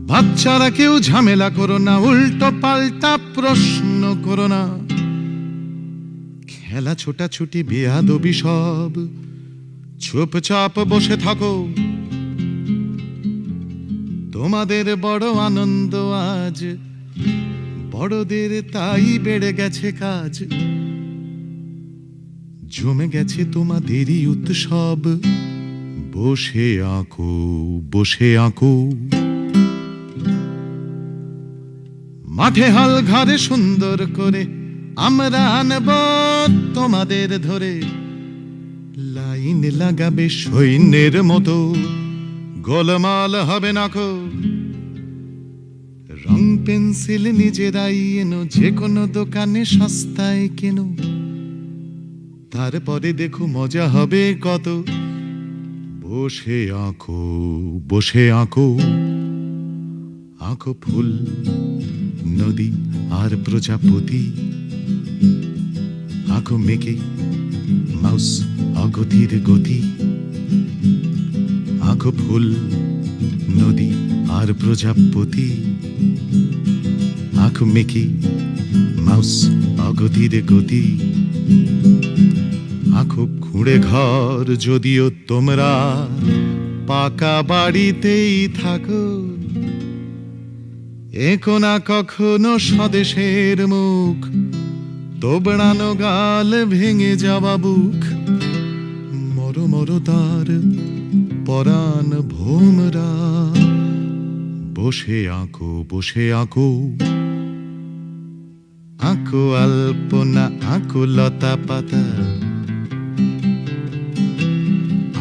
বাচ্চারা কেউ ঝামেলা করো না, উল্টো পাল্টা প্রশ্ন করো না, খেলা ছোটাছুটি বেয়াদবি সব চুপচাপ বসে থাকো। তোমাদের বড় আনন্দ আজ, বড়দের তাই বেড়ে গেছে কাজ, জমে গেছে তোমাদেরই উৎসব। বসে আঁকো, বসে আঁকো। মাঠে হাল ঘরে সুন্দর করে আমরা আনব তোমাদের ধরে, লাইন লাগাবে সৈন্যের মতো, গোলমাল হবে না কো। রং পেন্সিল নিজেরাই এনো, যে কোনো দোকানে সস্তায় কেন, তারপরে দেখো মজা হবে কত। বসে আঁকো, বসে আঁকো। আঁকো ফুল, নদী আর প্রজাপতি, আঁকো মেকে মাউস অগতির গতি। আঁকো ফুল, নদী আর প্রজাপতি, আঁকো মেকে মাউস অগতির গতি। আঁকো খুঁড়ে ঘর, যদিও তোমরা পাকা বাড়িতেই থাকো, এঁকো না কখনো স্বদেশের মুখ, তোবড়ানো গাল ভেঙে যাওয়া বুক। মরো মরো তার পরাণ ভোমরা, বসে আঁকো, বসে আঁকো। আঁকো আলপনা, আঁকো লতা পাতা,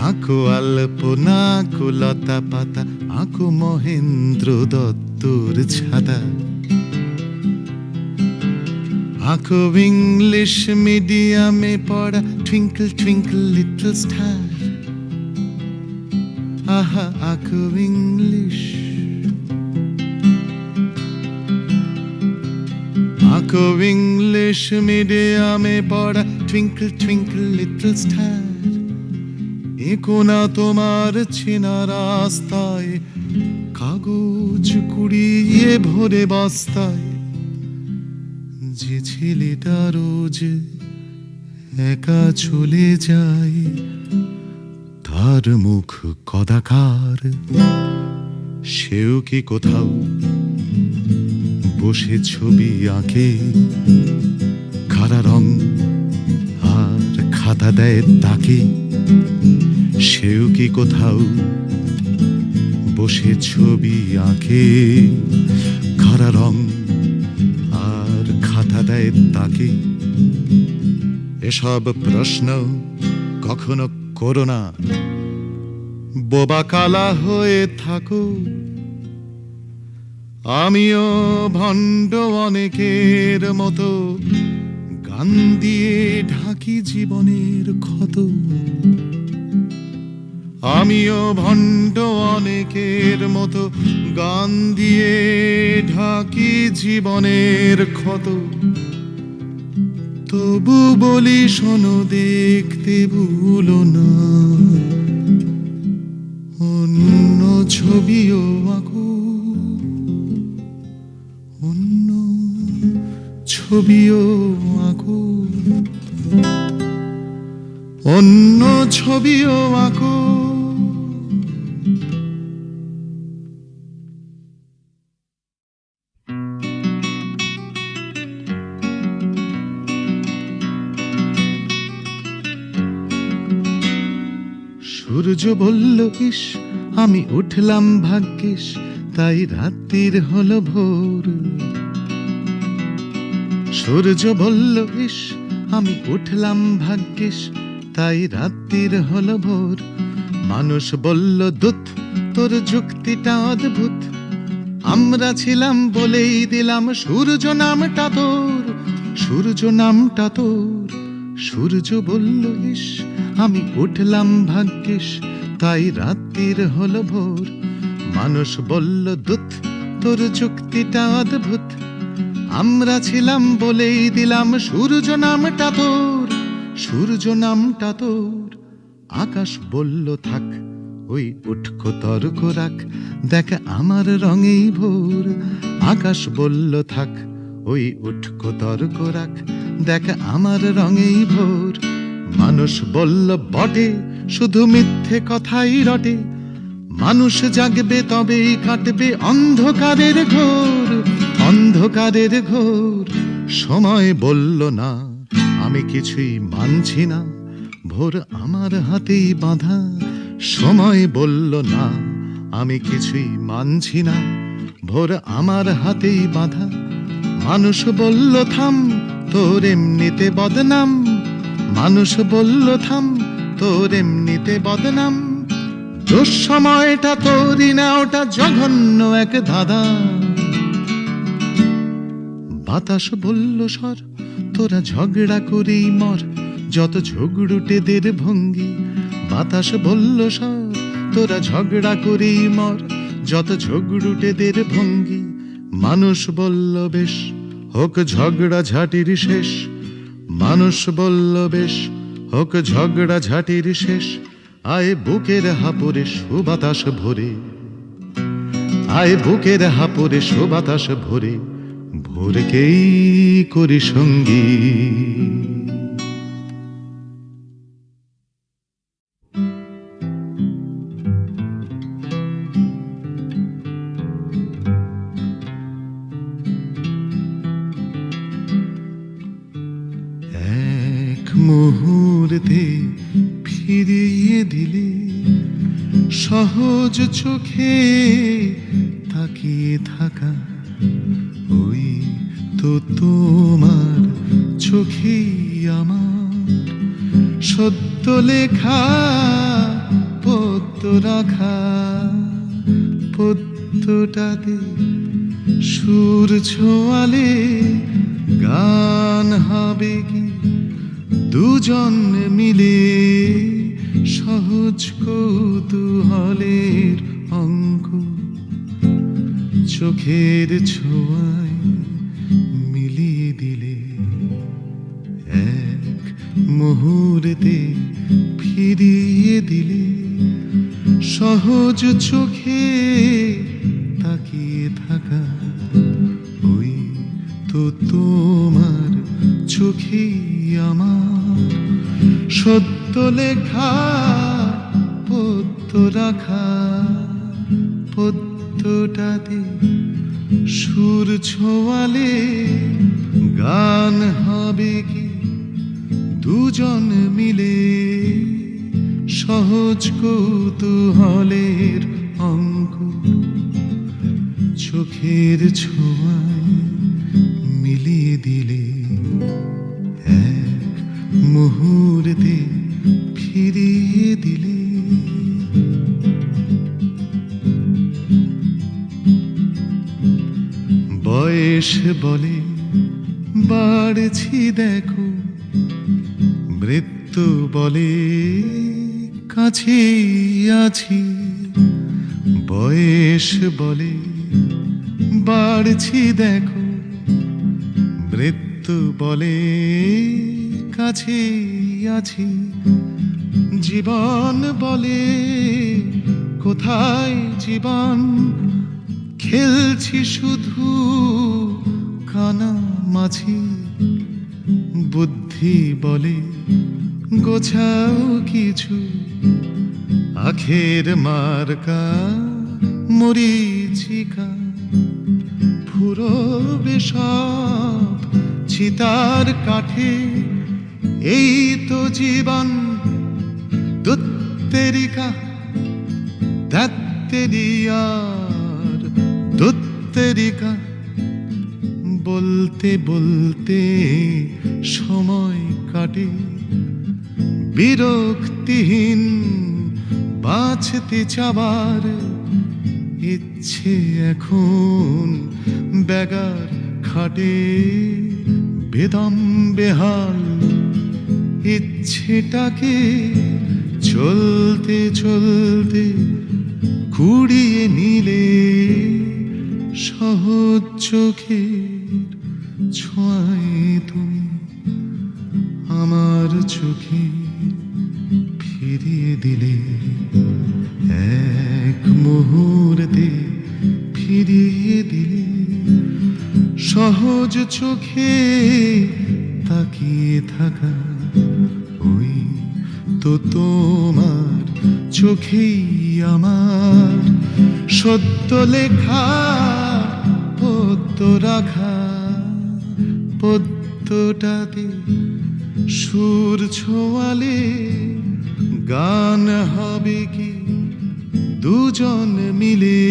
আঁকো আলপনা, আঁকো লতা পাতা, আঁকো মহেন্দ্র দত্তর ছাতা। আঁকো ইংলিশ মিডিয়ামে পড়া টুইঙ্কল টুইঙ্কল লিটল স্টার। আহা আঁকো ইংলিশ। আঁকো ইংলিশ মিডিয়ামে পড়া টুইঙ্কল টুইঙ্কল লিটল স্টার। এঁকো না তোমার চেনা রাস্তায় কাগজ কুড়িয়ে ভরে বস্তায়, যে ছেলেটা রোজ একা চলে যায়, তার মুখ কদাকার। সেও কি কোথাও বসে ছবি আঁকে, খাড়া রং আর খাতা দেয় তাকে। সেও কি কোথাও বসে ছবি আঁকে, খাড়া রং আর খাতা দেয় তাকে। এসব প্রশ্ন কখনো করো না, বোবা কালা হয়ে থাকো। আমিও ভণ্ড অনেকের মতো, গান দিয়ে ঢাকি জীবনের ক্ষত। আমিও ভণ্ড অনেকের মতো, গান দিয়ে ঢাকি জীবনের ক্ষত। তবু বলি শোনো, দেখতে ভুলো না, অন্য ছবিও আঁকো, অন্য ছবিও আঁকো, অন্য ছবিও আঁকো। সূর্য বলল ইস, আমি উঠলাম ভাগ্যিস, তাই রাত্রির হলো ভোর। সূর্য বলল ইস, আমি উঠলাম ভাগ্যিস, তাই রাত্রির হলো ভোর। মানুষ বলল দুধ, তোর যুক্তিটা অদ্ভুত, আমরা ছিলাম বলেই দিলাম সূর্য নামটা তোর, সূর্য নামটা তোর। সূর্য বলল ইস, আমি উঠলাম ভাগ্যিস, তাই রাত্রির হলো ভোর। মানুষ বলল দুধ, তোর যুক্তিটা অদ্ভুত, আমরা ছিলাম বলেই দিলাম সূর্য নামটা তোর, সূর্য নামটা তোর। আকাশ বলল থাক, ওই উঠকো তর্ক রাখ, দেখ আমার রঙেই ভোর। আকাশ বলল থাক, ওই উঠকো তর্ক রাখ, দেখ আমার রঙেই ভোর। মানুষ বলল বটে, শুধু মিথ্যে কথাই রটে, মানুষ জাগবে তবেই কাটবে অন্ধকারের ঘোর, অন্ধকারের ঘোর। সময় বলল না, আমি কিছুই মানছি না, ভোর আমার হাতেই বাঁধা। সময় বলল না, আমি কিছুই মানছি না, ভোর আমার হাতেই বাঁধা। মানুষ বলল থাম, তোর এমনিতে বদনাম, মানুষ বলল থাম, তোর এমনিতে বদনাম। দুঃসময়টা তোরই না, ওটা জঘন্য এক ধাঁধা। বাতাস বলল সর, তোরা ঝগড়া করেই মর, যত ঝগড়ুটেদের ভঙ্গি। বাতাস বলল সর, তোরা ঝগড়া করেই মর, যত ঝগড়ুটেদের ভঙ্গি। মানুষ বলল বেশ, হোক ঝগড়া ঝাঁটির শেষ, মানুষ বলল বেশ, হোক ঝগড়া ঝাঁটির শেষ। আয় বুকের হাপুরে সুবাতাস ভরে, আয় বুকের হাপুরে সুবাতাস ভরে, ভোরকেই করি সঙ্গী। এক মুহূর্তে ফিরিয়ে দিলে সহজ চোখে তাকিয়ে থাকা, ওই তো তোমার চোখেই আমার সত্য লেখা পদ্য রাখা। পদ্যটাতে সুর ছোঁয়ালে গান হবে কি দুজন মিলে, সহজ কৌতূহলের অঙ্ক চোখের ছোঁয়ায় মিলিয়ে দিলে। এক মুহূর্তে ফিরিয়ে দিলে সহজ চোখে তাকিয়ে থাকা, ওই তো তোমার চোখেই আমার সত্য লেখা পদ্য রাখা। পদ্যটাতে সুর ছোঁয়ালে গান হবে কি দুজন মিলে, সহজ কৌতূহলের অঙ্ক চোখের ছোঁয়ায় মিলিয়ে দিলে। এক মুহূর্তে ফিরিয়ে দিলে। বয়স বলে বাড়ছি দেখো, মৃত্যু বলে কাছেই আছি। বয়স বলে বাড়ছি দেখো, মৃত্যু বলে কাছেই আছি। জীবন বলে কোথায় জীবন, খেলছি শুধু কানামাছি। বুদ্ধি বলে গোছাও কিছু, আখের মার্কা মরীচিকা। ফুরবে সব চিতার কাঠে, এই তো জীবন দুত্তেরিকা। দাত্তেরিয়ার দুত্তেরিকা। বলতে বলতে সময় কাটে, বিরক্তিহীন বাঁচতে চাবার ইচ্ছে এখন বেগার খাটে। বেদম বেহাল ইচ্ছেটাকে চলতে চলতে কুড়িয়ে নিলে, সহজ চোখের ছোঁয়ায় তুমি আমার চোখে ফিরিয়ে দিলে, এক মুহূর্তে ফিরিয়ে দিলে। সহজ চোখে তাকিয়ে থাকা ওই তো তোমার চোখেই আমার সত্য লেখা পদ্য রাখা। পদ্যটাতে সুর ছোঁয়ালে গান হবে কি দুজন মিলে।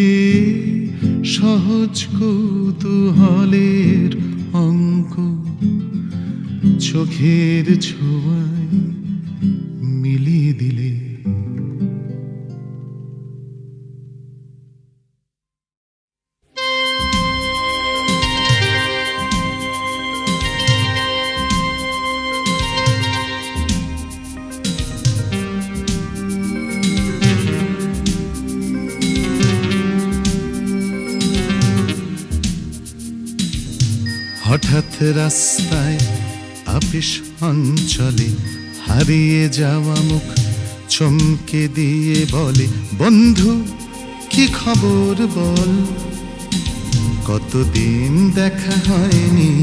সহজ কৌতূহলের অঙ্ক চোখের ছোঁয়ায় মিলিয়ে দিলে। হঠাৎ রাস্তায় আপিস অঞ্চলে হারিয়ে যাওয়া মুখ চমকে দিয়ে বলে, বন্ধু কি খবর বল, কতদিন দেখা হয়নি।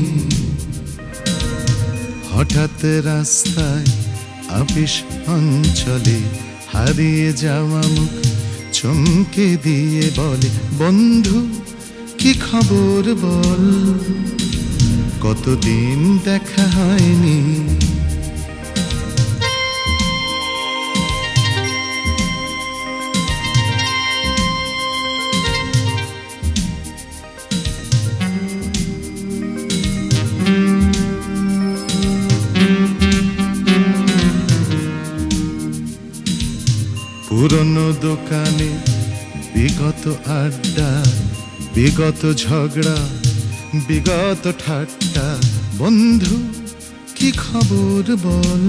হঠাৎ রাস্তায় আপিস অঞ্চলে হারিয়ে যাওয়া মুখ চমকে দিয়ে বলে, বন্ধু কি খবর বল, কতদিন দেখা হয়নি। পুরনো দোকানে বিগত আড্ডা, বিগত ঝগড়া, বিগত ঠাট্টা। বন্ধু কি খবর বল,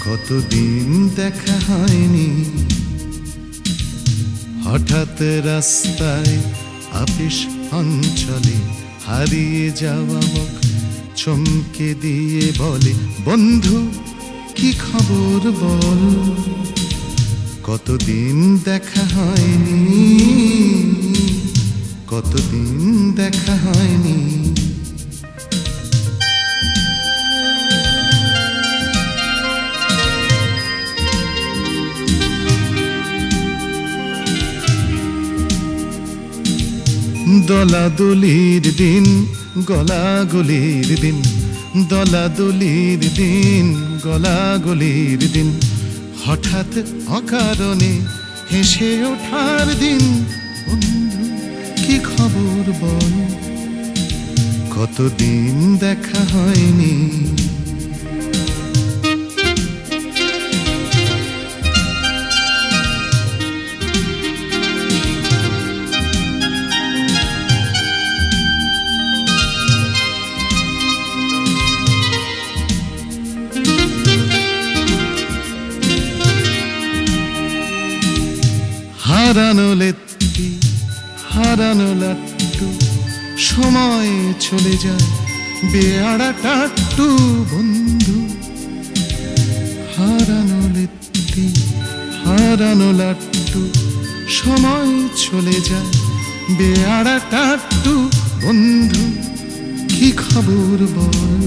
কতদিন দেখা হয়নি। হঠাৎ রাস্তায় আপিস অঞ্চলে হারিয়ে যাওয়া মুখ চমকে দিয়ে বলে, বন্ধু কি খবর বল, কতদিন দেখা হয়নি, কতদিন দেখা হয়নি। দলাদলির দিন, গলাগলির দিন, দলাদলির দিন, গলাগলির দিন। হঠাৎ অকারণে হেসে ওঠার দিন, বন্ধু কি খবর বল, কতদিন দেখা হয়নি। হারানো লেত্তি, হারানো লাট্টু, সময় চলে যায় বেয়াড়া টাট্টু। বন্ধু হারানো লেত্তি, হারানো লাট্টু, সময় চলে যায় বেয়াড়া টাট্টু। বন্ধু কি খবর বল,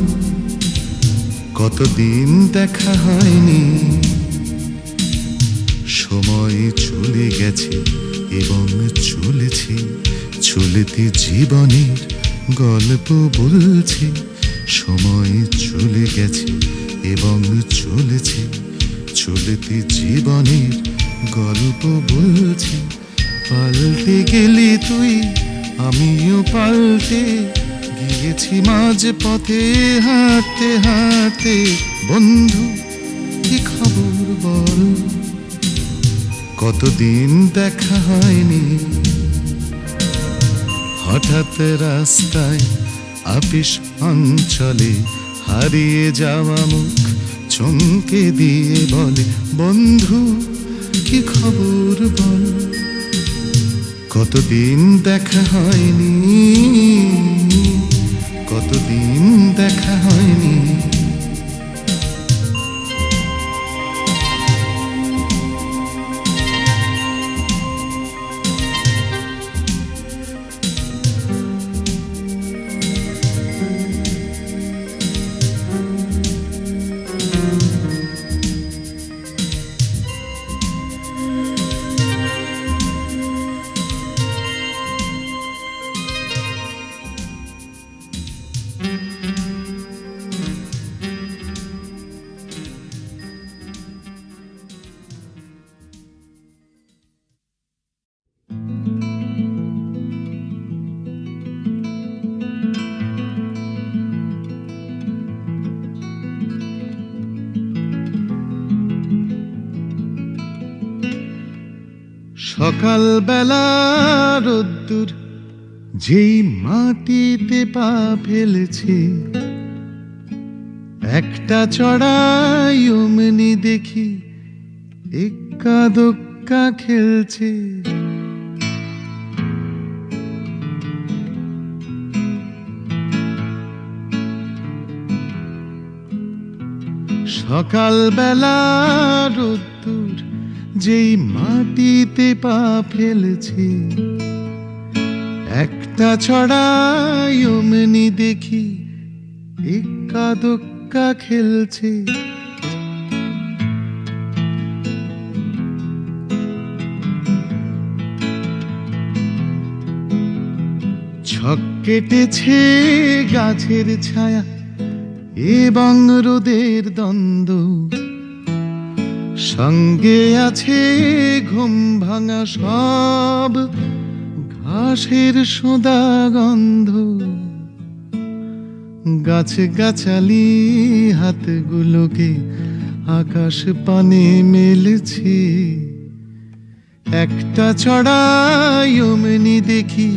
কতদিন দেখা হয়নি। সময় চলে গেছে এবং চলেছে, চলতে জীবনের গল্প বলছে। সময় চলে গেছে এবং চলেছে, চলতে জীবনের গল্প বলছে। পাল্টে গেলি তুই, আমিও পাল্টে গিয়েছি মাঝ পথে হাঁটতে হাঁটতে। বন্ধু কি খবর বল, কতদিন দেখা হয়নি। হঠাৎ রাস্তায় আপিস অঞ্চলে হারিয়ে যাওয়া মুখ চমকে দিয়ে বলে, বন্ধু কি খবর বল, কতদিন দেখা হয়নি, কতদিন দেখা হয়নি। সকালবেলা রোদ্দুর যেই মাটিতে পা ফেলেছে, একটা চড়াই অমনি দেখি এক্কা দোক্কা খেলছে। সকালবেলা রোদ্দুর যেই মাটিতে পা ফেলেছে, একটা ছড়াই অমনি দেখি এক্কা দোক্কা খেলছে। ছক কেটেছে গাছের ছায়া এবং রোদের দ্বন্দ্ব, সঙ্গে আছে ঘুম ভাঙা সব ঘাসের সোঁদা গন্ধ। গাছ গাছালি হাতগুলোকে আকাশ পানে মেলেছে, একটা ছড়াই অমনি দেখি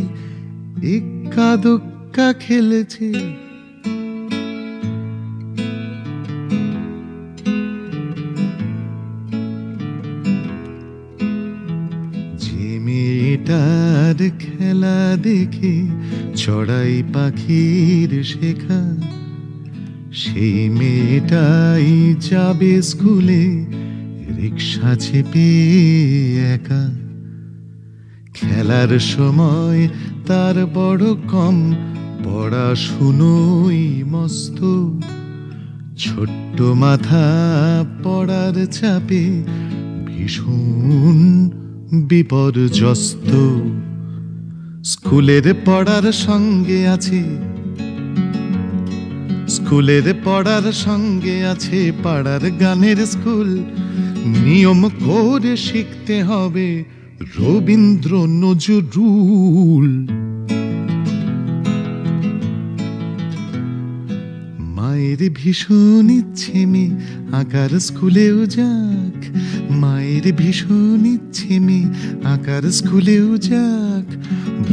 এক্কা দোক্কা খেলেছে। মেয়েটার খেলা দেখে চড়াই পাখির শেখা, সেই মেয়েটাই যাবে স্কুলে রিক্সা চেপে একা। খেলার সময় তার বড় কম, পড়াশুনোই মস্ত, ছোট্ট মাথা পড়ার চাপে ভীষণ বিপর্যস্ত। স্কুলের পড়ার সঙ্গে আছে, স্কুলের পড়ার সঙ্গে আছে পাড়ার গানের স্কুল। নিয়ম করে শিখতে হবে রবীন্দ্র নজরুল। মায়ের ভীষণ ইচ্ছে মেয়ে আঁকার স্কুলেও যাক, মায়ের ভীষণ ইচ্ছে মেয়ে আঁকার স্কুলেও যাক।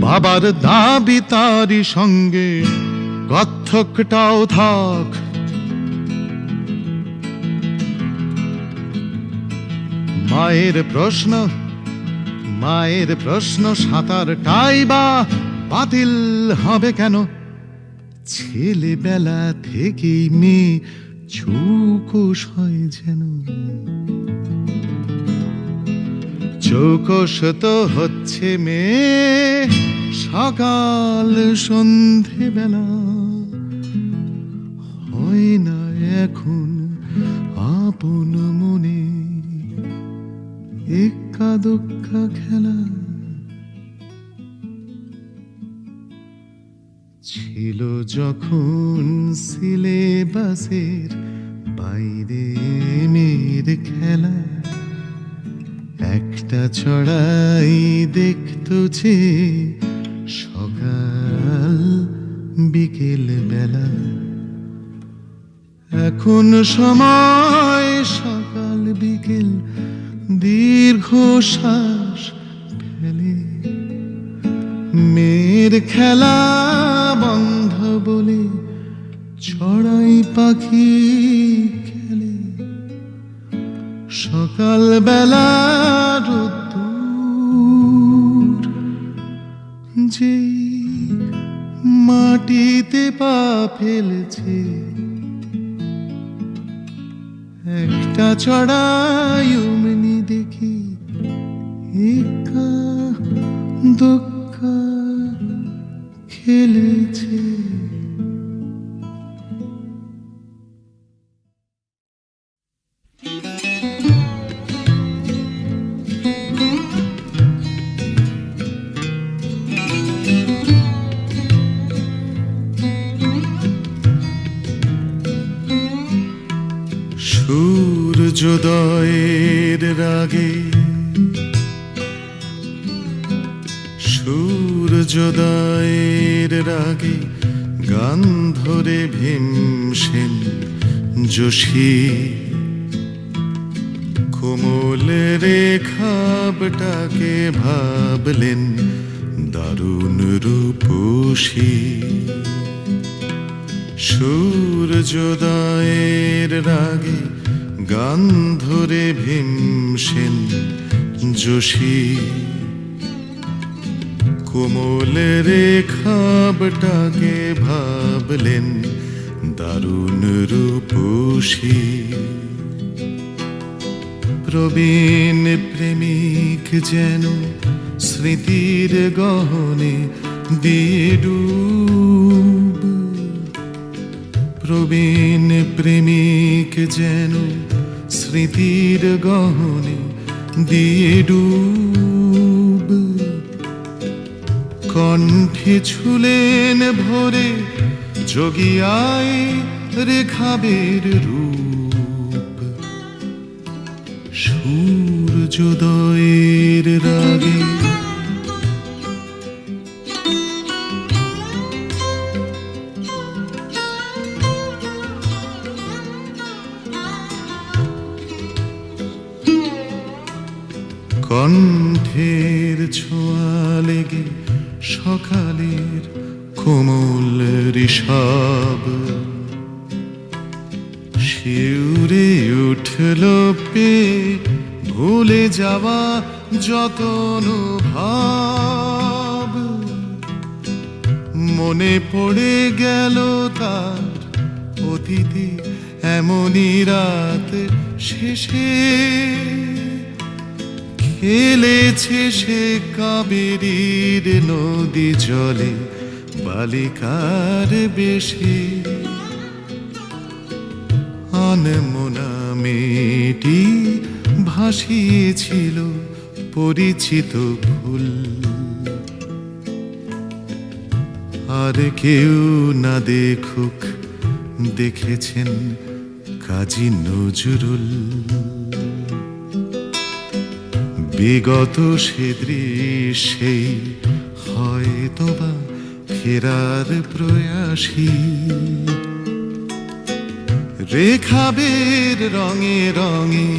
বাবার দাবি তারই সঙ্গে কত্থকটাও থাক। মায়ের প্রশ্ন সাঁতারটাই বা বাতিল হবে কেন? ছেলেবেলা থেকেই মেয়ে চৌকস হয় যেন। চৌকস তো হচ্ছে মেয়ে সকাল সন্ধে বেলা, হয় না এখন আপন মনে এক্কা দোক্কা খেলা। ছিল যখন সিলেবাসের বাইরে মেয়ের খেলা, একটা ছড়াই দেখতো যে সকাল বিকেল বেলা। এখন সময় সকাল বিকেল দীর্ঘ শ্বাস ফেলে। মেয়ের খেলা বন্ধ বলে ছড়াই পাখি খেলে। সকাল বেলা রোদ্দুর যেই মাটি মাটিতে পা ফেলেছে, একটা চড়াই অমনি দেখি একা দোক্কা খেলেছে। সূর্যোদয়ের রাগে, সূর্যোদয়ের রাগে গান ধরে ভীমসেন যোশী কোমল রেখাবটাকে ভাবলেন দারুণ রূপসী। সূর্যোদয়ের রাগে গান ধরে ভীমসেন যোশী কোমল রেখাবটাকে ভাবলেন দারুণ রূপসী। প্রবীণ প্রেমিক যেন স্মৃতির গহনে দিয়ে ডুব, প্রবীণ প্রেমিক যেন স্মৃতির গহনে দিয়ে ডুব। কণ্ঠে ছুলেন ভরে যোগিয়ায় রেখাবের রূপ। সূর্যোদয়ের রাগে কণ্ঠের ছোঁয়া লেগে সকালের কোমল ঋষভ শিউরে উঠল পে ভুলে যাওয়া যত অনুভব। মনে পড়ে গেল তার অতীতে এমনই রাত শেষে খেলেছে সে কাবেরীর নদী জলে বালিকার বেশে। আনমনা মেয়েটি ভাসিয়েছিল পরিচিত ফুল, আর কেউ না দেখুক দেখেছেন কাজী নজরুল। বিগত সে দৃশ্যেই হয়তোবা ফেরার প্রয়াসী। রেখাবের রঙে রঙে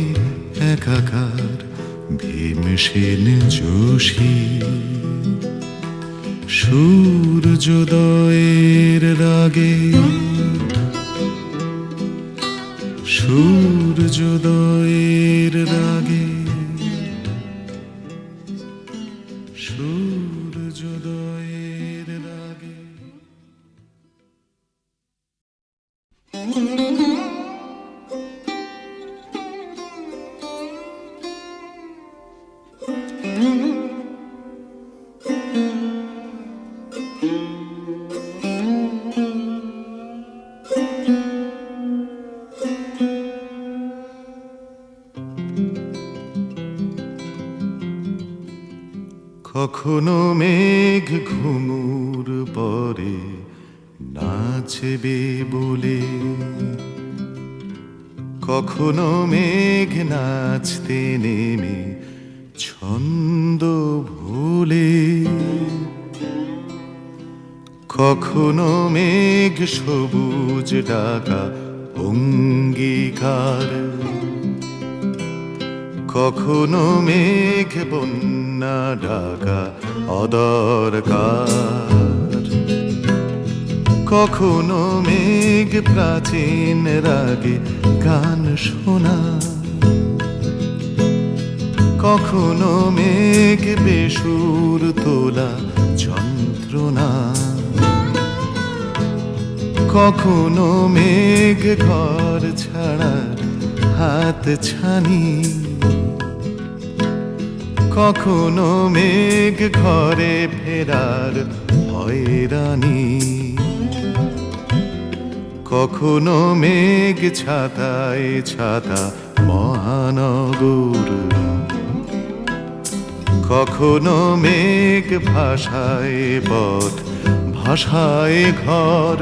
একাকার ভীমসেন যোশী। সূর্যোদয়ের রাগে, সূর্যোদয়ের রাগে, সূর্যোদয়ের রাগে। কখনো মেঘ ঘুঙুর পরে নাচবে বলে, কখনো মেঘ নাচতে নেমে ছন্দ ভুলে, কখনো মেঘ সবুজ ডাকা অঙ্গীকার, কখনো মেঘ বন্যা ডাকা অদরকার, কখনো মেঘ প্রাচীন রাগে গান শোনা, কখনো মেঘ বেসুর তোলা যন্ত্রণা। কখনো মেঘ ঘর ছাড়ার হাত ছানি, কখনো মেঘ ঘরে ফেরার হয়রানি, কখনো মেঘ ছাতায় ছাতা মহানগর, কখনো মেঘ ভাষায় পথ ভাষায় ঘর,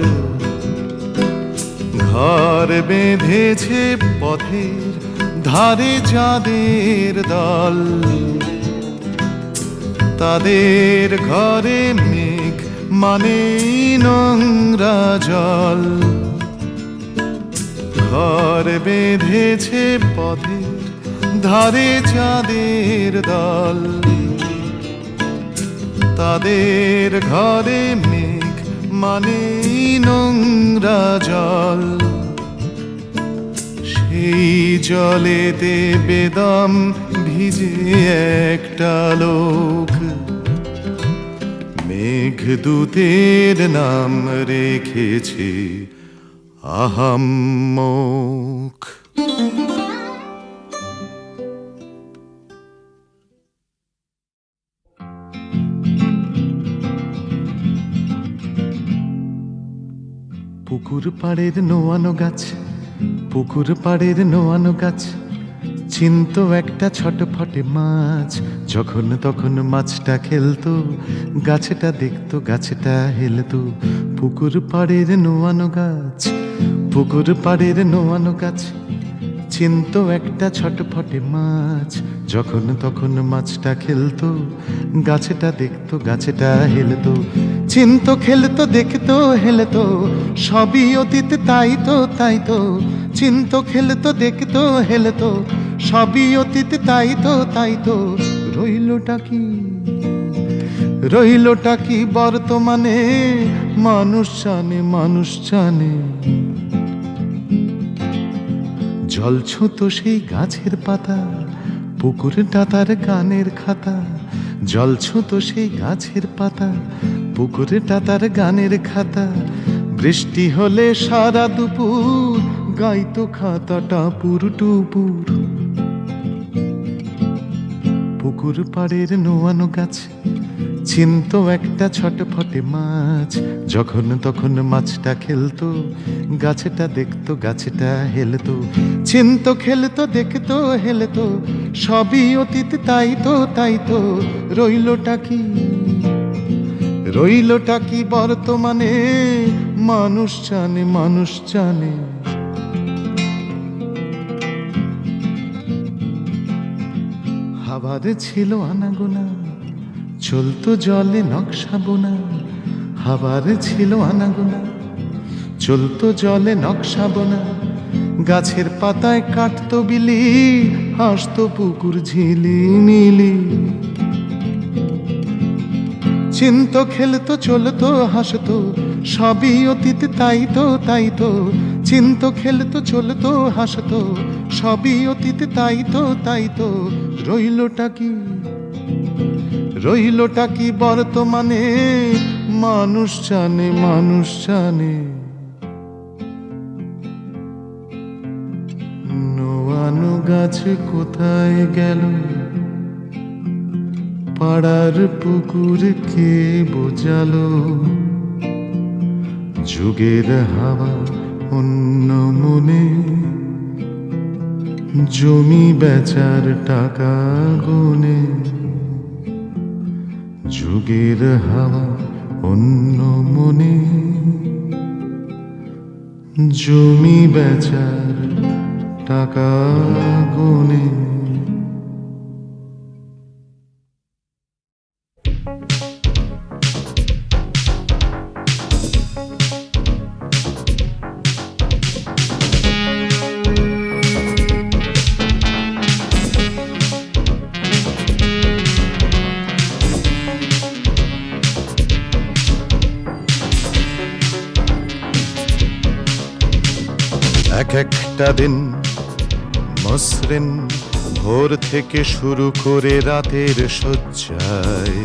ঘর বেঁধেছে পথের ধারে যাদের দল, তাদের ঘরে মেঘ মানে নোংরা জল, ঘর বেঁধেছে পথের ধারে যাদের দল, তাদের ঘরে মেঘ মানে নোংরা জল, সেই জলেতে বেদম ভিজে একটা লোক মেঘদূতের নাম রেখেছে আহাম্মক। পুকুর পাড়ের নোয়ানো গাছ, পুকুর পাড়ের নোয়ানো গাছ, চিনত একটা ছটফটে মাছ, যখন তখন মাছটা খেলতো, গাছটা দেখতো, গাছটা হেলতো। পুকুর পাড়ের নোয়ানো গাছ, পুকুর পাড়ের নোয়ানো গাছ, চিনত একটা ছটফটে মাছ, যখন তখন মাছটা খেলতো, গাছটা দেখতো, গাছটা হেলতো। চিনত, খেলতো, দেখতো, হেলতো, সবই অতীত, তাই তো, তাই তো। চিন্ত, খেলতো, দেখতো, হেলতো, সবই অতীত, তাই তো, তাই তো। রইলটা কি, রইলটা কি বর্তমানে, মানুষ জানে, মানুষ জানে। জল ছুঁতো সেই গাছের পাতা, পুকুরটা তার গানের খাতা। জল ছুঁতো সেই গাছের পাতা, পুকুরটা তার গানের খাতা। বৃষ্টি হলে সারা দুপুর গাইতো খাতাটা পুরটুপুর। পুকুর পাড়ের নোয়ানো গাছ, চিনত একটা ছটফটে মাছ, যখন তখন মাছটা খেলতো, গাছটা দেখতো, গাছটা হেলতো। চিন্ত, খেলতো, দেখতো, হেলতো, সবই অতীত, তাই তো, তাই তো। রইলটা কি, রইলটা কি বর্তমানে, মানুষ জানে, মানুষ জানে। হাওয়ার ছিল আনাগোনা, চলতো জলে নকশা বোনা। হাওয়ার ছিল আনাগোনা, চলতো জলে নকশা বোনা। গাছের পাতায় কাটতো বিলি, হাসতো পুকুর ঝিলি মিলি। চিন্ত, খেলতো, চলতো, হাসতো, সবই অতীত, তাই তো, তাই তো। চিন্ত, খেলতো, চলতো, হাসতো, সবই অতীত, তাই তো, তাই তো। রইলটা কি, রইলটা কি বর্তমানে, মানুষ জানে, মানুষ জানে। নোয়ানো গাছ কোথায় গেল, পাড়ার পুকুর কে বোঝালো। যুগের হাওয়া অন্য মনে, জমি বেচার টাকা গুনে। যুগের হাওয়া অন্য মনে, জমি বেচার টাকা গুনে। এক একটা দিন মসৃণ, ভোর থেকে শুরু করে রাতের শয্যায়।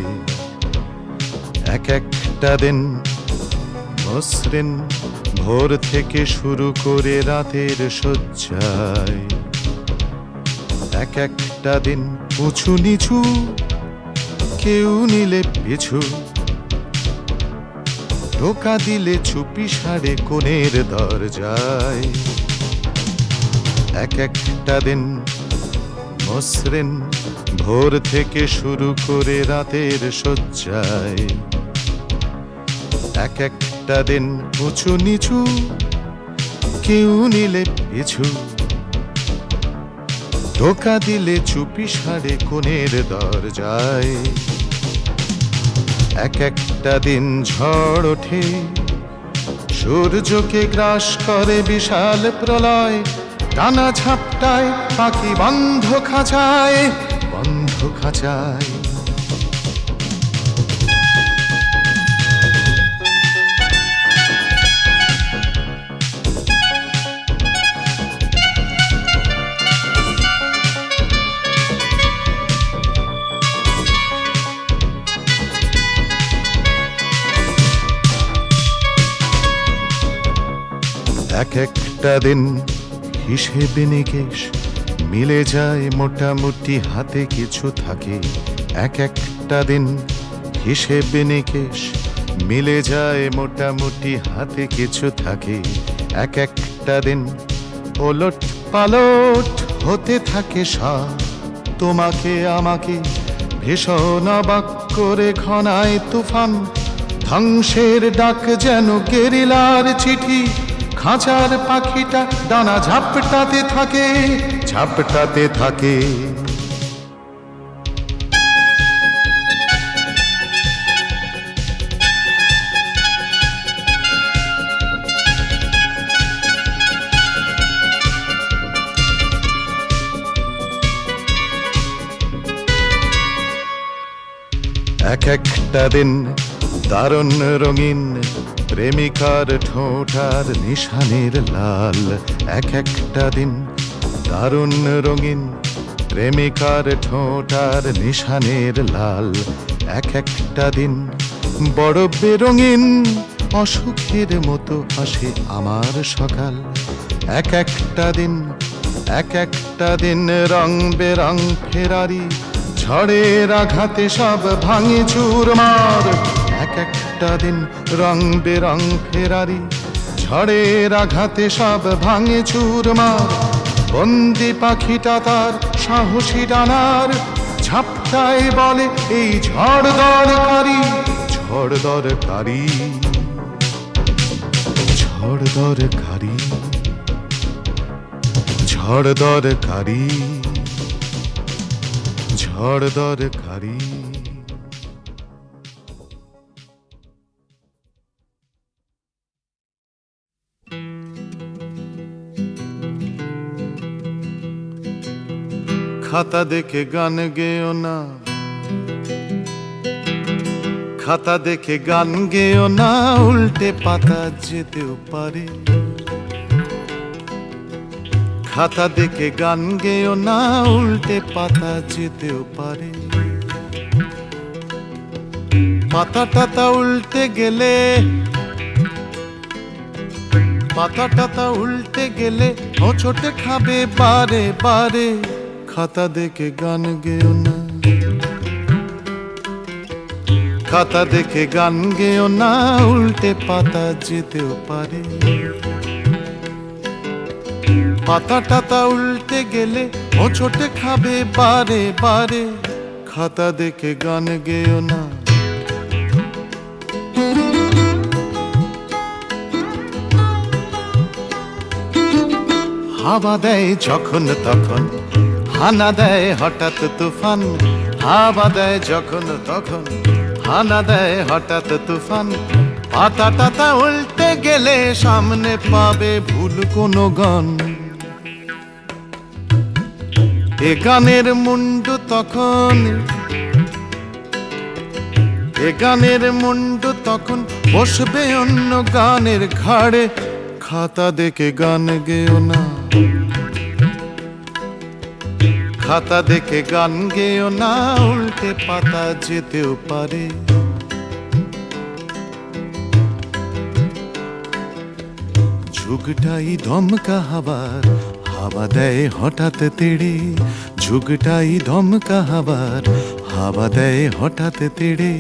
এক একটা দিন মসৃণ, ভোর থেকে শুরু করে রাতের শয্যায় এক একটা দিন উঁচু নিচু, কেউ নিলে পিছু, টোকা দিলে চুপি সাড়ে কোণের দরজায়। এক একটা দিন মসৃণ ভোর থেকে শুরু করে রাতের শয্যায় এক একটা দিন উঁচু নিচু, কেউ নিলে পিছু, টোকা দিলে চুপি সাড়ে কোণের দরজায়। এক একটা দিন ঝড় ওঠে, সূর্যকে গ্রাস করে বিশাল প্রলয়, টানা ঝাপটায় পাখি বন্ধ খাঁচায়, বন্ধ খাঁচায়। এক একটা দিন হিসেবে নিকেশ মিলে যায়, মোটামুটি হাতে কিছু থাকে। এক একটা দিন হিসেবে নিকেশ মিলে যায়, মোটামুটি হাতে কিছু থাকে। এক একটা দিন ওলট পালট হতে থাকে সব, তোমাকে আমাকে ভীষণ অবাক করে ঘনায় তুফান। ধ্বংসের ডাক যেন গেরিলার চিঠি, খাঁচার পাখিটা ডানা ঝাপটাতে থাকে, ঝাপটাতে থাকে। এক একটা দিন দারুণ রঙিন, প্রেমিকার ঠোঁটার নিশানের লাল। এক একটা দিন দারুণ রঙিন, প্রেমিকার ঠোঁটার নিশানের লাল। এক একটা দিন বড় বেরঙিন, অসুখের মতো আসে আমার সকাল। এক একটা দিন, এক একটা দিন রং বেরং ফেরারি, ঝড়ের আঘাতে সব ভাঙে চুরমার। এক একটা দিন রং বেরং ফেরারি, ঝড়ের আঘাতে সব ভাঙে চুরমার। বন্দি পাখিটা তার সাহসী ডানার ঝাপটায় বলে এই ঝড় দরকারি, ঝড় দরকারি, ঝড় দরকারি, ঝড় দরকারি, ঝড় দরকারি। খাতা দেখে গান গেও না, খাতা দেখে গান গেও না, উল্টে পাতা যেতেও পারে। খাতা দেখে গান গেও না, উল্টে পাতা যেতেও পারে। পাতা টাতা উল্টে গেলে, পাতা টাতা উল্টে গেলে হোঁচটে খাবে বারে বারে। খাতা দেখে গান গেও না, খাতা দেখে গান গেও না, উল্টে পাতা যেতেও পারে। পাতা টাতা উল্টে গেলে হোঁচটে খাবে বারে বারে। খাতা দেখে গান গেও না। হাওয়া দেয় যখন তখন, হানা দেয় হঠাৎ তুফান। হাওয়া দেয় যখন তখন, হানা দেয় হঠাৎ তুফান। পাতা টাতা উল্টে গেলে সামনে পাবে ভুল কোনো গান। এ গানের মুন্ডু তখন, এ গানের মুন্ডু তখন বসবে অন্য গানের ঘাড়ে। খাতা দেখে গান গেও না, খাতা দেখে গান গেও না, উল্টে পাতা যেতেও পারে। ঝুঁকটাই দমকা হাবার, হাওয়া দেয় হঠাৎ তেড়ে। ঝুঁকটাই দমকা হাবার, হাওয়া দেয় হঠাৎ তেড়ে।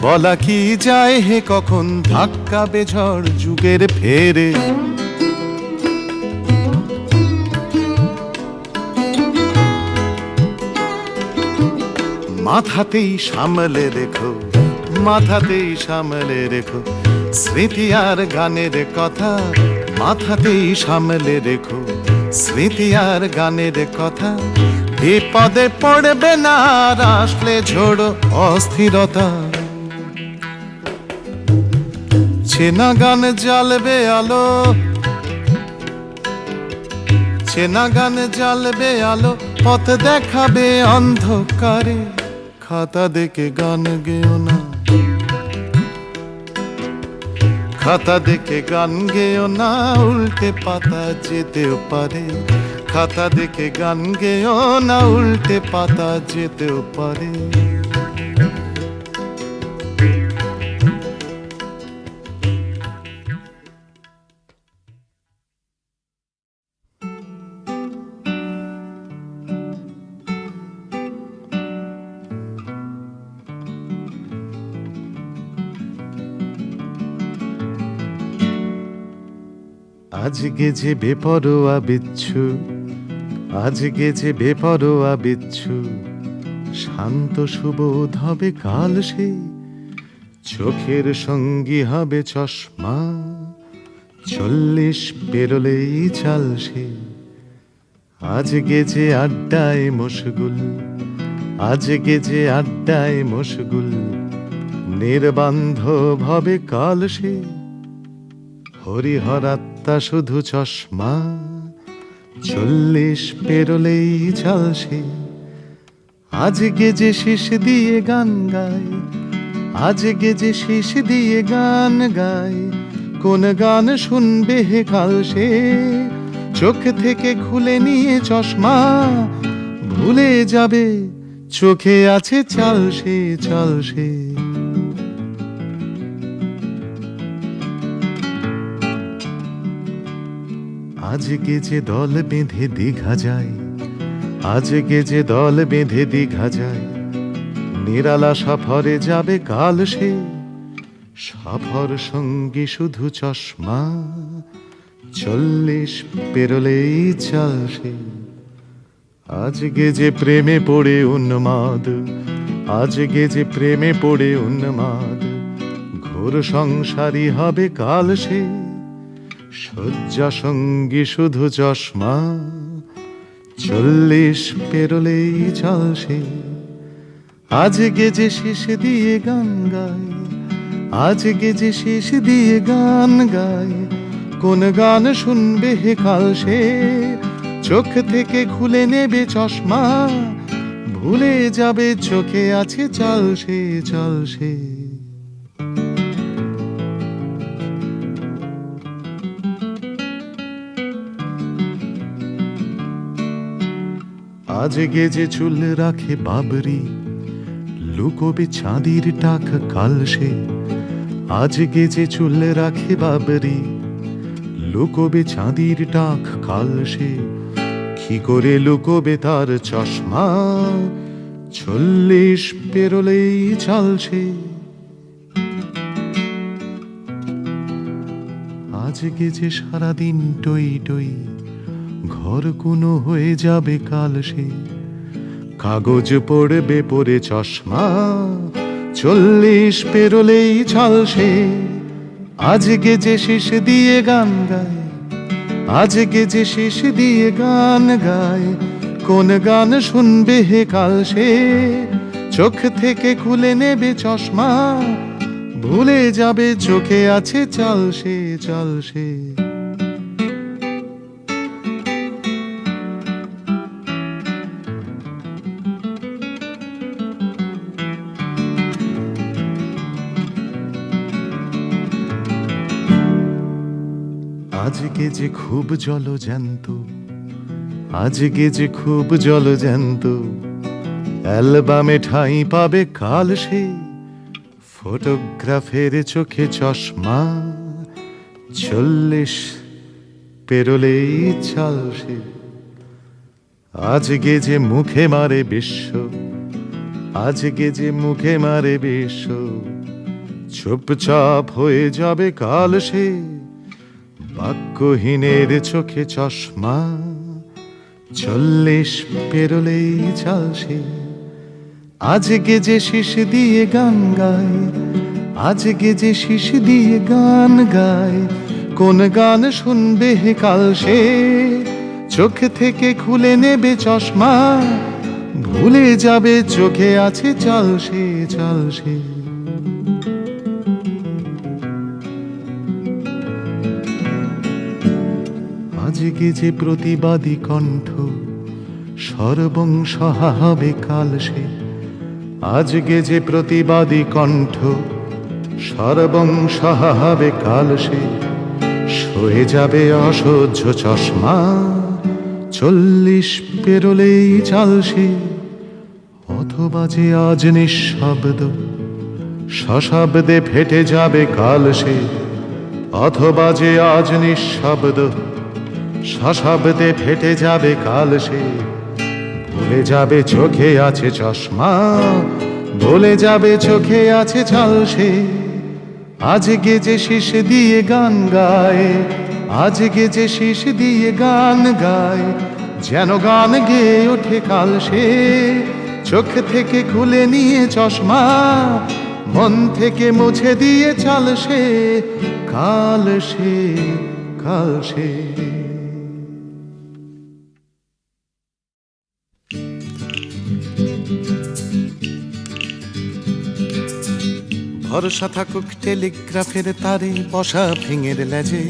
বলা কি যায় হে কখন ধাক্কাবে ঝড় যুগের ফেরে। মাথাতেই সামলে রেখো, মাথাতেই সামলে রেখো স্মৃতি আর গানের কথা। মাথাতেই সামলে রেখো স্মৃতি আর গানের কথা। বিপদে পড়বে না আর আসলে ঝোড়ো অস্থিরতা। চেনা গান জ্বালবে আলো, চেনা গান জ্বালবে আলো, পথ দেখাবে অন্ধকারে। খাতা দেখে গান গেও না, খাতা দেখে গান গেও না, উল্টে পাতা যেতেও পারে। খাতা দেখে গান গেও না, উল্টে পাতা যেতেও পারে। আজকে যে বেপরোয়া বিচ্ছু, আজকে যে বেপরোয়া বিচ্ছু, শান্ত সুবোধ হবে কাল সে। চোখের সঙ্গী হবে চশমা, 40 পেরোলেই চাল সে। আজকে যে আড্ডায় মশগুল, আজকে যে আড্ডায় মশগুল, নির্বান্ধব হবে কাল সে। হরিহরাত্মা শুধু চশমা, 40 পেরোলেই চাল সে। আজকে যে শীষ দিয়ে গান গায়, আজকে যে শীষ দিয়ে গান গায়, কোন গান শুনবে হে কাল সে। চোখ থেকে খুলে নিয়ে চশমা, ভুলে যাবে চোখে আছে চাল সে, চাল সে। আজকে যে দল বেঁধে দীঘা যায়, আজকে যে দল বেঁধে দীঘা যায়, নিরালা সফরে যাবে কাল সে। সফর সঙ্গী শুধু চশমা, 40 পেরোলেই চাল সে। আজকে যে প্রেমে পড়ে উন্মাদ, আজকে যে প্রেমে পড়ে উন্মাদ, ঘোর সংসারী হবে কাল সে। শয্যা সঙ্গী শুধু চশমা, 40 পেরোলেই চাল সে। আজকে যে শেষ দিয়ে গান গায়, আজকে যে শেষ দিয়ে গান গায়, কোন গান শুনবে হে কাল সে। চোখ থেকে খুলে নেবে চশমা, ভুলে যাবে চোখে আছে চাল সে, চাল সে। আজকে যে চুল রাখে বাবরি, লুকোবে চাঁদির টাক কাল সে। আজকে যে চুল রাখে বাবরি, লুকোবে চাঁদির টাক কাল সে। কি করে লুকোবে তার চশমা, 40 পেরোলেই চাল সে। আজকে যে সারাদিন টই টই, ঘর কোনো হয়ে যাবে কাল সে। কাগজ পড়বে পড়ে চশমা, 40 পেরোলেই চাল সে। আজকে যে শেষ দিয়ে গান গায়, আজকে যে শেষ দিয়ে গান গায়, কোন গান শুনবে হে কাল সে। চোখ থেকে খুলে নেবে চশমা, ভুলে যাবে চোখে আছে চাল সে, চাল সে। আজকে যে খুব জলজ্যান্ত, আজকে যে খুব জলজ্যান্ত, অ্যালবামে ঠাঁই পাবে কাল সে। ফটোগ্রাফের চোখে চশমা, 40 পেরোলেই চাল সে। আজকে যে মুখে মারে বিশ্ব, আজকে যে মুখে মারে বিশ্ব, চুপচাপ হয়ে যাবে কাল সে। বাক্যহীনের চোখে চশমা, 40 পেরোলেই চাল সে। আজকে যে শীষ দিয়ে গান গায়, আজকে যে শীষ দিয়ে গান গায়, কোন গান শুনবে হে কাল সে। চোখ থেকে খুলে নেবে চশমা, ভুলে যাবে চোখে আছে চাল সে, চাল সে। আজকে যে প্রতিবাদী কণ্ঠ, সর্বংসহা হবে কাল সে। আজকে যে প্রতিবাদী কণ্ঠ, সর্বংসহা হবে কাল সে। সয়ে যাবে অসহ্য চশমা, 40 পেরোলেই চাল সে। অথবা যে আজ নিঃশব্দ, সশব্দে ফেটে যাবে কাল সে। অথবা যে আজ নিঃশব্দ, সশব্দে ফেটে যাবে কাল সে। ভুলে যাবে চোখে আছে চশমা, ভুলে যাবে চোখে আছে চাল সে। আজকে যে শীষ দিয়ে গান গায়, আজকে যে শীষ দিয়ে গান গায়, যেন গান গেয়ে ওঠে কাল সে। চোখ থেকে খুলে নিয়ে চশমা, মন থেকে মুছে দিয়ে চাল সে, কাল সে, কাল সে। ভরসা থাকুক টেলিগ্রাফের তারে বসা ফিঙের লেজে,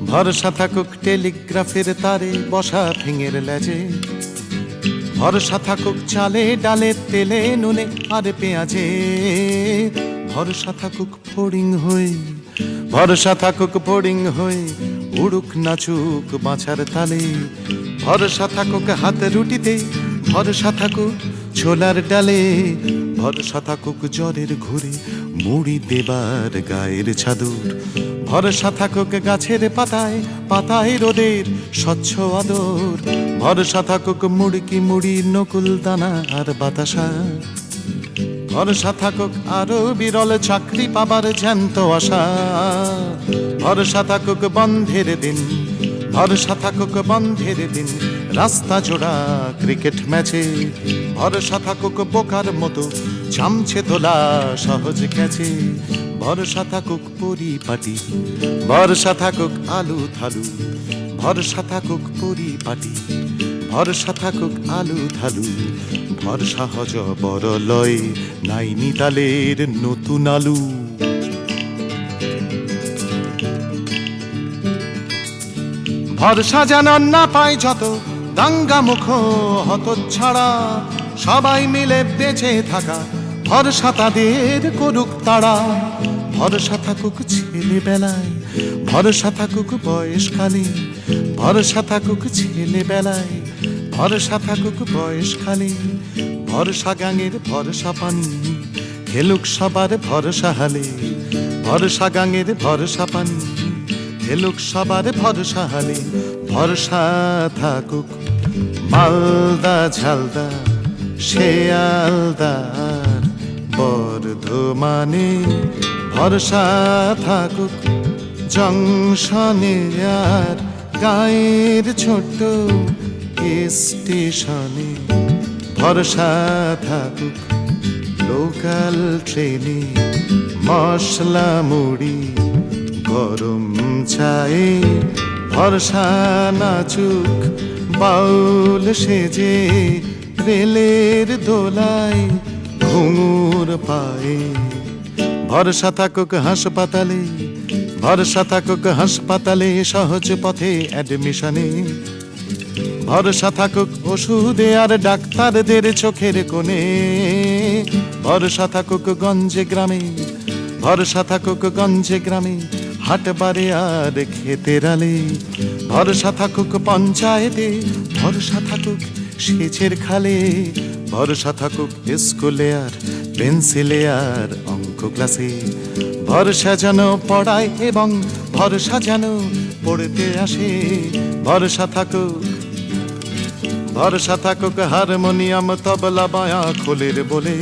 ভরসা থাকুক টেলিগ্রাফের তারে বসা ফিঙের লেজে। ভরসা থাকুক চালে ডালে তেলে নুনে আর পেঁয়াজে। ভরসা থাকুক ফড়িং হয়ে, ভরসা থাকুক ফড়িং হয়ে, উড়ুক নাচুক বাঁচার তালে। ভরসা থাকুক হাত রুটিতে, ভরসা থাকুক ছোলার ডালে। ভরসা থাকুক জ্বরের ঘুরে মুড়ি দেবার গায়ের চাদর। ভরসা থাকুক গাছের পাতায়, পাতায় রোদের স্বচ্ছ আদর। ভরসা থাকুক মুড়কি মুড়ি নকুল দানা আর বাতাসা। ভরসা থাকুক আরো বিরল চাকরি পাবার জ্যান্ত আশা। ভরসা থাকুক বন্ধের দিন, ভরসা থাকুক বন্ধের দিন, রাস্তা জোড়া ক্রিকেট ম্যাচে। ভরসা থাকুক বোকার মতো চামচে তোলা সহজ ক্যাচে। ভরসা থাকুক পরিপাটি, ভরসা থাকুক আলু থালু। ভরসা থাকুক পরিপাটি, ভরসা থাকুক আলু থালু। ভরসা হজ বড় লয় নাইনিতালের নতুন আলু। ভরসা যেন না পায় যত দাঙ্গা মুখ হতচ্ছাড়া। সবাই মিলে বেঁচে থাকা ভরসা তাদের করুক তারা। ভরসা থাকুক ছেলেবেলায়, ভরসা থাকুক বয়সকালে। ভরসা থাকুক ছেলেবেলায়, ভরসা থাকুক বয়সকালে। ভরসা গাঙের ভরসা পানি খেলুক সবার ভরসা হালে। ভরসা গাঙের ভরসা পানি খেলুক সবার ভরসা হালে। ভরসা থাকুক মালদা ঝালদা শেয়ালদার বর্ধমানে। ভরসা থাকুক জংশনে আর গায়ের ছোট্ট স্টেশনে। ভরসা থাকুক লোকাল ট্রেনে মশলা মুড়ি গরম চায়ে। ভরসা নাচুক বাউল সেজে রেলের দোলায় ঘুঙুর পায়ে। ভরসা থাকুক হাসপাতালে, ভরসা থাকুক হাসপাতালে সহজ পথে অ্যাডমিশনে। ভরসা থাকুক ওষুধে আর ডাক্তারদের চোখের কোণে। ভরসা থাকুক গঞ্জে গ্রামে, ভরসা থাকুক গঞ্জে গ্রামে হাটবারে আর ক্ষেতের আলে। ভরসা থাকুক পঞ্চায়েতে, ভরসা থাকুক সেচের খালে। ভরসা থাকুক স্কুলে আর পেন্সিলে আর অঙ্ক ক্লাসে। ভরসা যেন পড়ায় এবং ভরসা যেন পড়তে আসে। ভরসা থাকুক, ভরসা থাকুক হারমোনিয়াম তবলা বায়া খোলের বলে।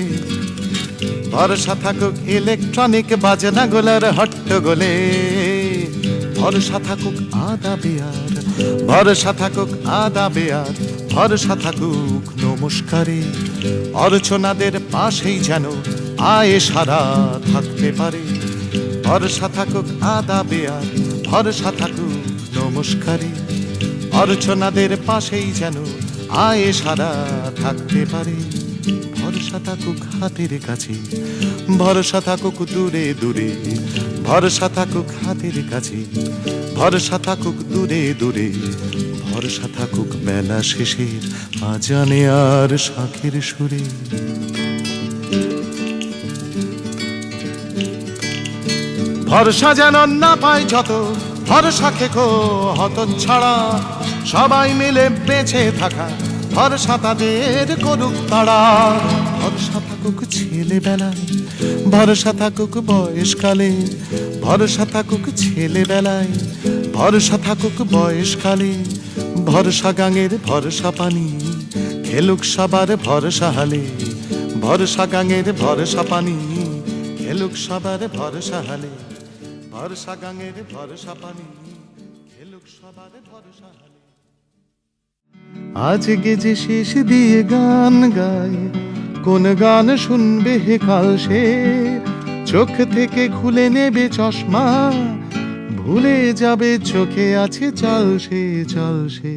ভরসা থাকুক ইলেকট্রনিক বাজনা গোলার হট্টগোলে। ভরসা থাকুক আদা বেয়ার, ভরসা থাকুক আদা বেয়ার, ভরসা থাকুক নমস্কারে। অর্চনাদের পাশেই যেন আয়ে সারা থাকতে পারে। ভরসা থাকুক আদা বেয়ার, ভরসা থাকুক নমস্কারে। অর্চনাদের পাশেই যেন আয়ে সারা থাকতে পারে। ভরসা থাকুক হাতের কাছে, ভরসা থাকুক দূরে দূরে। ভরসা থাকুক হাতের কাছে, ভরসা থাকুক দূরে দূরে। ভরসা থাকুক বেলা শেষের আজানে আর শাঁখের সুরে। ভরসা যেন না পায় যত, ভরসা খেকো হতচ্ছাড়া। সবাই মিলে বেঁচে থাকা ভরসা তাদের করুক তারা। ভরসা থাকুক ছেলেবেলায়, ভরসা থাকুক বয়সকালে। ভরসা থাকুক ছেলেবেলায়, ভরসা থাকুক বয়সকালে। ভরসা গাঙের ভরসা পানি খেলুক সবার ভরসা হালে। ভরসা গাঙের ভরসা পানি খেলুক সবার ভরসা হালে। ভরসা গাঙের ভরসা পানি খেলুক সবার ভরসা হালে। আজকে যে শেষ দিয়ে গান গায়, কোন গান শুনবে হে কাল সে। চোখ থেকে খুলে নেবে চশমা, ভুলে যাবে চোখে আছে চাল সে, চাল সে।